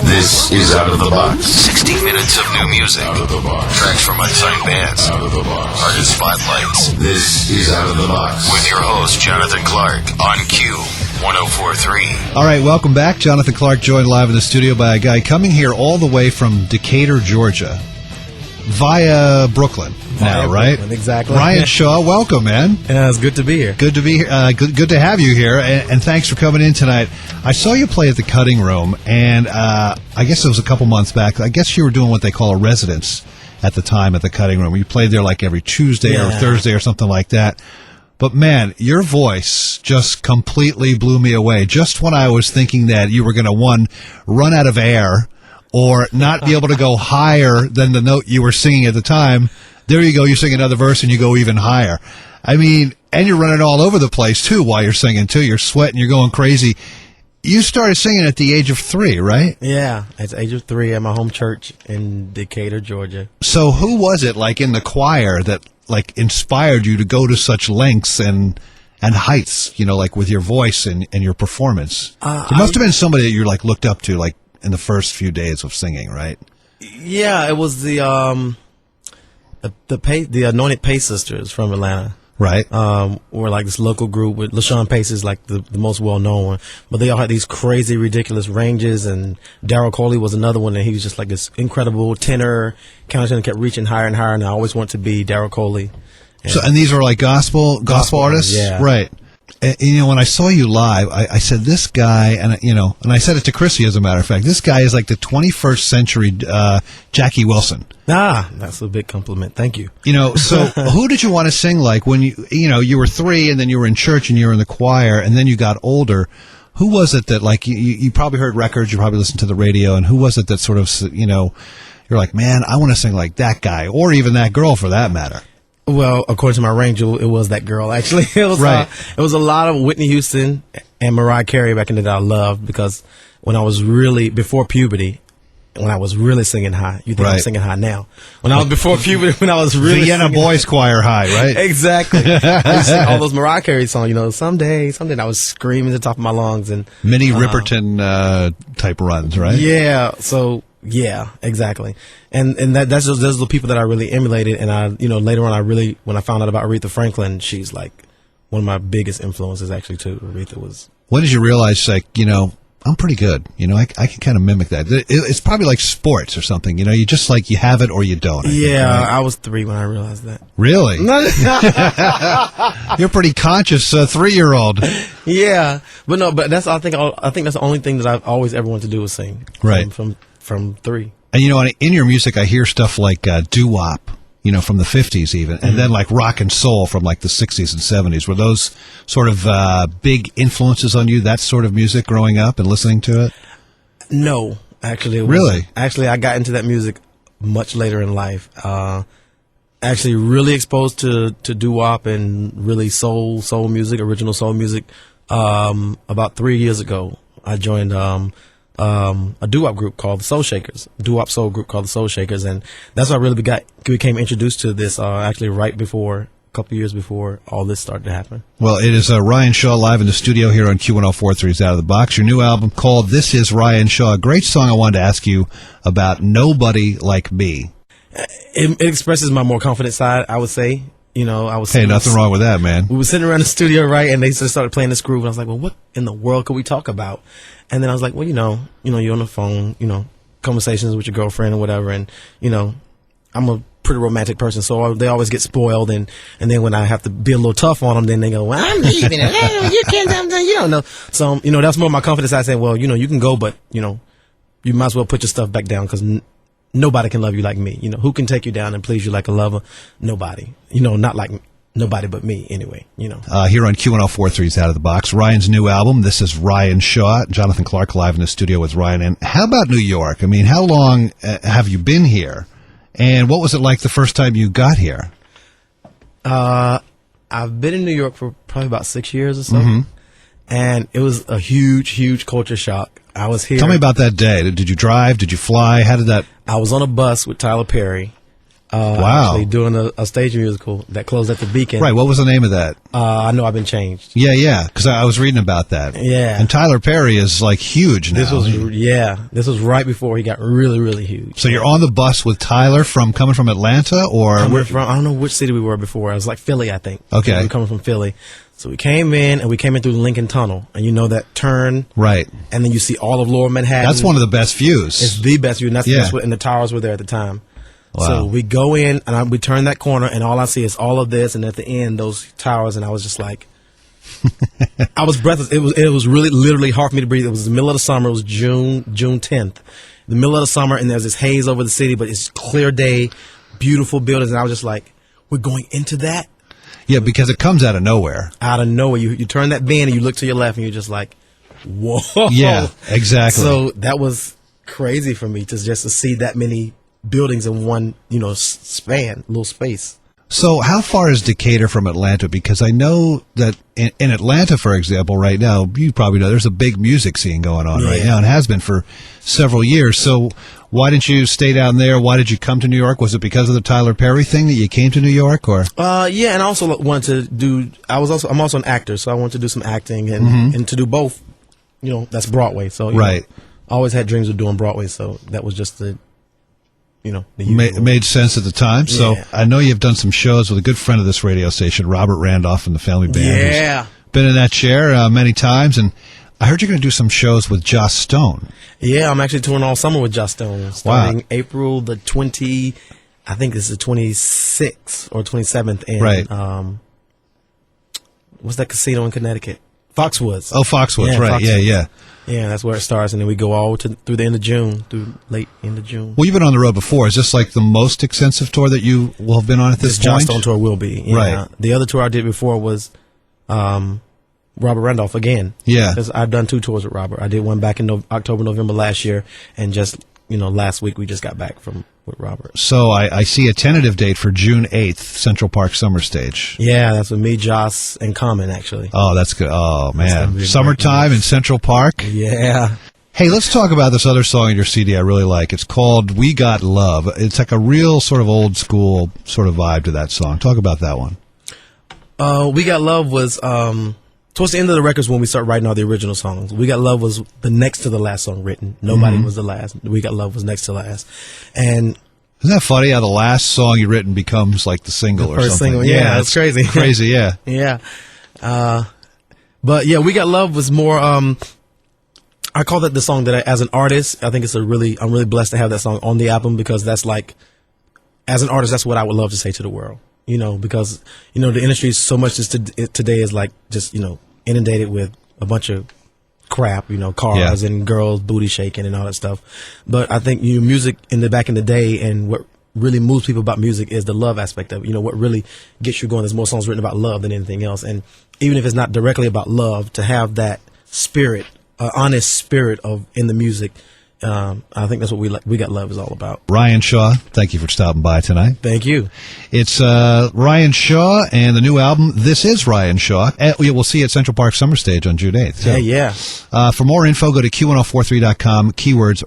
This is Out of the Box. 60 minutes of new music. Out of the Box. Tracks from unsigned bands. Out of the Box. Artist spotlights. This is Out of the Box. With your host, Jonathan Clarke, on Q1043. All right, welcome back. Jonathan Clarke, joined live in the studio by a guy coming here all the way from Decatur, Georgia, via Brooklyn now, right? Brooklyn, exactly. Ryan Shaw, welcome, man. Yeah, it's good to be here. Good to be here. Good to have you here, and thanks for coming in tonight. I saw you play at the Cutting Room, and I guess it was a couple months back. I guess you were doing what they call a residence at the time at the Cutting Room. You played there like every Tuesday or Thursday or something like that. But, man, your voice just completely blew me away. Just when I was thinking that you were going to, one, run out of air or not be able to go higher than the note you were singing at the time, there you go, you sing another verse and you go even higher. I mean, and you're running all over the place, too, while you're singing, too. You're sweating, you're going crazy. You started singing at the age of 3, right? Yeah, at the age of 3 at my home church in Decatur, Georgia. So who was it, like, in the choir that, like, inspired you to go to such lengths and heights, you know, like with your voice and your performance? There must have been somebody that you, like, looked up to, like, in the first few days of singing, right? Yeah, it was the Anointed Pace Sisters from Atlanta. Right. Or like this local group with LaShawn Pace is like the most well-known one. But they all had these crazy, ridiculous ranges, and Daryl Coley was another one, and he was just like this incredible tenor, countertenor, kept reaching higher and higher, and I always wanted to be Daryl Coley. And these are like gospel artists? Yeah. Right. And, you know, when I saw you live, I said, this guy, and I said it to Chrissy, as a matter of fact, this guy is like the 21st century Jackie Wilson. That's a big compliment. Thank you. You know, so who did you want to sing like when you were 3 and then you were in church and you were in the choir and then you got older? Who was it that, like, you probably heard records, you probably listened to the radio, and who was it that sort of, you're like, man, I want to sing like that guy, or even that girl for that matter? Well, according to my range, it was that girl, actually. It was right. It was a lot of Whitney Houston and Mariah Carey back in the day I loved, because when I was really, before puberty, when I was really singing high, you think I'm singing high now. When I was before puberty, when I was really Vienna Boys Choir high, right? Exactly. I used to sing all those Mariah Carey songs, someday, I was screaming at the top of my lungs. And Minnie Riperton type runs, right? Yeah, so... Yeah, exactly. And those are the people that I really emulated. And later on, when I found out about Aretha Franklin, she's like one of my biggest influences, actually, too. Aretha was. When did you realize, like, I'm pretty good? I can kind of mimic that. It's probably like sports or something. You just like, you have it or you don't. I was 3 when I realized that. Really? You're pretty conscious 3-year-old. Yeah, but that's I think that's the only thing that I've always ever wanted to do was sing. Right. From 3. And in your music, I hear stuff like doo-wop, from the 50s even, and then like rock and soul from like the 60s and 70s. Were those sort of big influences on you, that sort of music growing up and listening to it? No, actually. Really? Actually, I got into that music much later in life. Actually really exposed to doo-wop and really soul music, original soul music. About 3 years ago, I joined a doo-wop group called the Soul Shakers, doo-wop soul group called the Soul Shakers, and that's how I really became introduced to this actually right before, a couple years before all this started to happen. Well, it is Ryan Shaw live in the studio here on Q1043's Out of the Box. Your new album called This Is Ryan Shaw. A great song I wanted to ask you about, Nobody Like Me. It expresses my more confident side, I would say. Hey, nothing wrong with that, man. We were sitting around the studio, right, and they just started playing this groove, and I was like, well, what in the world could we talk about? And then I was like, well, you're on the phone, conversations with your girlfriend or whatever, and, I'm a pretty romantic person, so they always get spoiled, and then when I have to be a little tough on them, then they go, well, I'm leaving, you can't, you don't know. So, that's more my confidence side saying, well, you can go, but, you might as well put your stuff back down, because nobody can love you like me. Who can take you down and please you like a lover? Nobody. Not like nobody but me, anyway. Here on Q1043's Out of the Box, Ryan's new album. This is Ryan Shaw. Jonathan Clarke live in the studio with Ryan. And how about New York? I mean, how long have you been here? And what was it like the first time you got here? I've been in New York for probably about 6 years or so. Mm-hmm. And it was a huge, huge culture shock. I was here. Tell me about that day. Did you drive? Did you fly? How did that? I was on a bus with Tyler Perry. Wow. Actually doing a stage musical that closed at the Beacon. Right. What was the name of that? I Know I've Been Changed. Yeah. Because I was reading about that. Yeah. And Tyler Perry is like huge now. This was right before he got really, really huge. So you're on the bus with Tyler coming from Atlanta, or I don't know which city we were before. It was like Philly, I think. Okay. We were coming from Philly. So we came in through the Lincoln Tunnel, and you know that turn, right? And then you see all of Lower Manhattan. That's one of the best views. It's the best view, and and the towers were there at the time. Wow. So we go in, and we turn that corner, and all I see is all of this, and at the end, those towers, and I was just like, I was breathless. It was really literally hard for me to breathe. It was the middle of the summer. It was June 10th, the middle of the summer, and there's this haze over the city, but it's clear day, beautiful buildings, and I was just like, we're going into that. Yeah, because it comes out of nowhere. Out of nowhere. You turn that bend and you look to your left and you're just like, whoa. Yeah, exactly. So that was crazy for me to see that many buildings in one, little space. So how far is Decatur from Atlanta? Because I know that in Atlanta, for example, right now, you probably know there's a big music scene going on right now and has been for several years. So why didn't you stay down there? Why did you come to New York? Was it because of the Tyler Perry thing that you came to New York, or? Yeah, and I also wanted to do. I'm also an actor, so I wanted to do some acting and to do both. That's Broadway. So right, I always had dreams of doing Broadway. So that was just the made sense at the time. So yeah. I know you've done some shows with a good friend of this radio station, Robert Randolph and the Family Band. Yeah, who's been in that chair many times, and I heard you're going to do some shows with Joss Stone. Yeah, I'm actually touring all summer with Joss Stone, starting April the 20. I think this is the 26th or 27th. In, right. What's that casino in Connecticut? Foxwoods. Oh, Foxwoods, right. Foxwoods. Yeah. Yeah, that's where it starts, and then we go all through the end of June, through late end of June. Well, you've been on the road before. Is this like the most extensive tour that you will have been on at this point? This Joss Stone tour will be. Yeah. Right. The other tour I did before was Robert Randolph again. Yeah. Because I've done 2 tours with Robert. I did one back in October, November last year, and just, last week we just got back with Robert. So I see a tentative date for June 8th, Central Park Summer Stage. Yeah, that's with me, Joss, and Common, actually. Oh, that's good. Oh, man. Summertime in Central Park? Yeah. Hey, let's talk about this other song in your CD I really like. It's called We Got Love. It's like a real sort of old school sort of vibe to that song. Talk about that one. We Got Love was towards the end of the records when we start writing all the original songs. We Got Love was the next to the last song written. Nobody was the last. We Got Love was next to last. And isn't that funny how the last song you written becomes like the single or first something? Single, yeah, it's crazy. Crazy, yeah. Yeah. But yeah, We Got Love was more, I call that the song that as an artist, I think I'm really blessed to have that song on the album, because that's like, as an artist, that's what I would love to say to the world. Because, the industry is so much today is like just, inundated with a bunch of crap, cars and girls booty shaking and all that stuff. But I think, music back in the day, and what really moves people about music is the love aspect of it. What really gets you going. There's more songs written about love than anything else. And even if it's not directly about love, to have that spirit, honest spirit in the music, I think that's what We Got Love is all about. Ryan Shaw, thank you for stopping by tonight. Thank you. It's Ryan Shaw and the new album, This Is Ryan Shaw. We'll see you at Central Park Summer Stage on June 8th. Yeah. For more info, go to Q1043.com, keywords